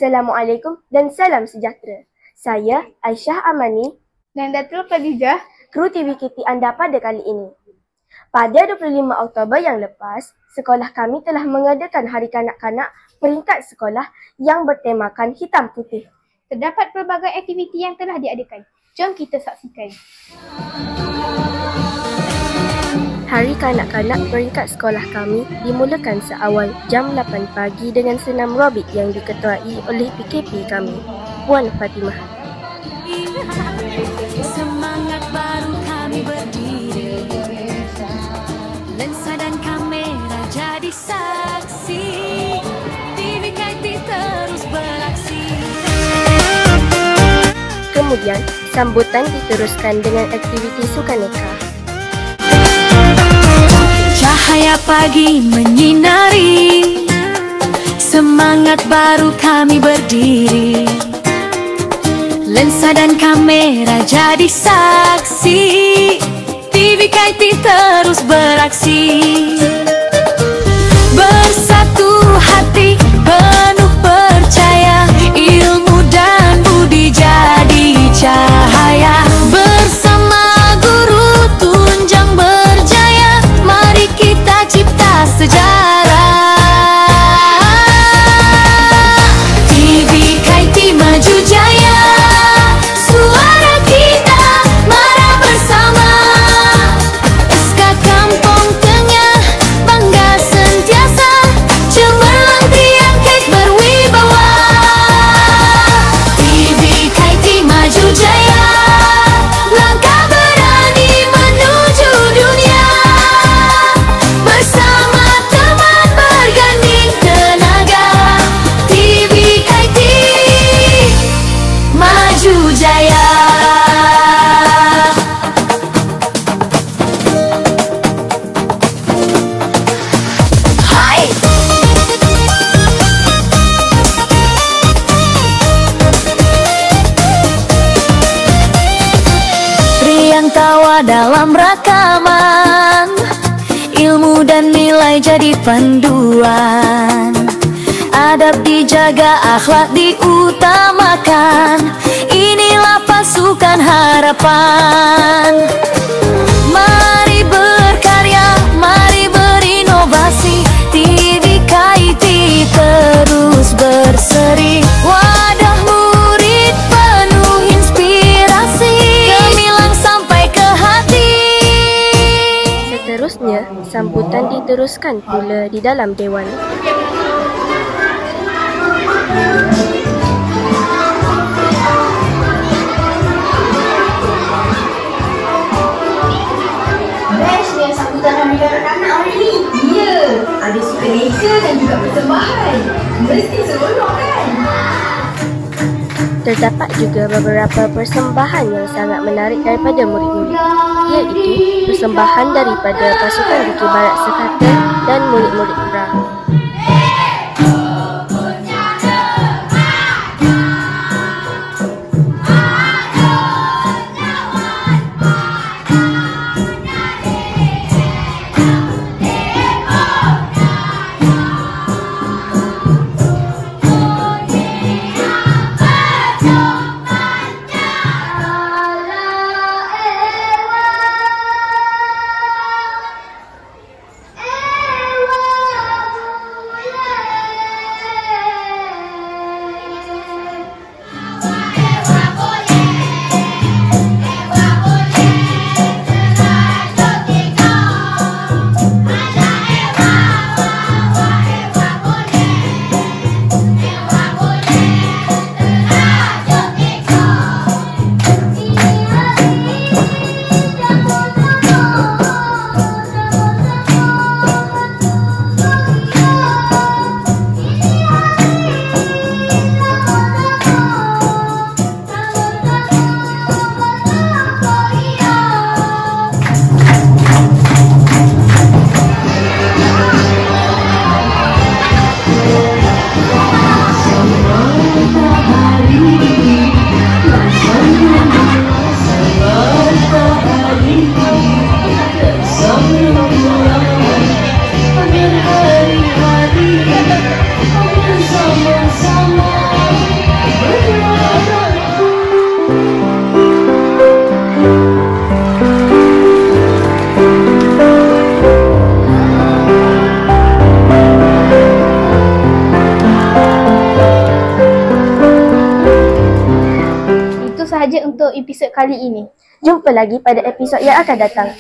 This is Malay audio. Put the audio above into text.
Assalamualaikum dan salam sejahtera. Saya Aisyah Amani dan Datul Khadijah, kru TVKT anda pada kali ini. Pada 25 Oktober yang lepas, sekolah kami telah mengadakan Hari Kanak-Kanak peringkat sekolah yang bertemakan hitam putih. Terdapat pelbagai aktiviti yang telah diadakan. Jom kita saksikan. Hari Kanak-Kanak peringkat sekolah kami dimulakan seawal jam 8 pagi dengan senam robik yang diketuai oleh PKP kami, Puan Fatimah. Semangat baru kami berdiri, lensa dan kamera jadi saksi, TVKT terus beraksi. Kemudian, sambutan diteruskan dengan aktiviti sukaneka. Cahaya pagi menyinari, semangat baru kami berdiri, lensa dan kamera jadi saksi, TVKT terus beraksi. Bersatu hati penuh percaya, ilmu dan budi jadi cahaya. Bersama guru tunjang berjaya, mari kita cipta sejarah. TVKT maju jaya, suara kita marah bersama. SK Kampung Tengah bangga sentiasa, cemerlang tiang kek berwibawa. TVKT maju jaya, langkah berani menuju dunia. Bersama teman berganding tenaga, TVKT maju jaya. Hai. Riang tawa dalam rakaman, ilmu dan nilai jadi panduan. Adab dijaga, akhlak diutamakan, inilah pasukan harapan. Mari berkarya, mari berinovasi, TVKT terus berseri. Wadah murid penuh inspirasi, gemilang sampai ke hati. Seterusnya, sambutan diteruskan pula di dalam dewan. Bestnya sambutan Hari Kanak-Kanak hari ini. Ya, ada sukaneka dan juga persembahan. Mesti seronok kan? Terdapat juga beberapa persembahan yang sangat menarik daripada murid-murid, iaitu persembahan daripada pasukan Bukit Barat Sekatan dan murid-murid Pra. untuk episod kali ini. Jumpa lagi pada episod yang akan datang.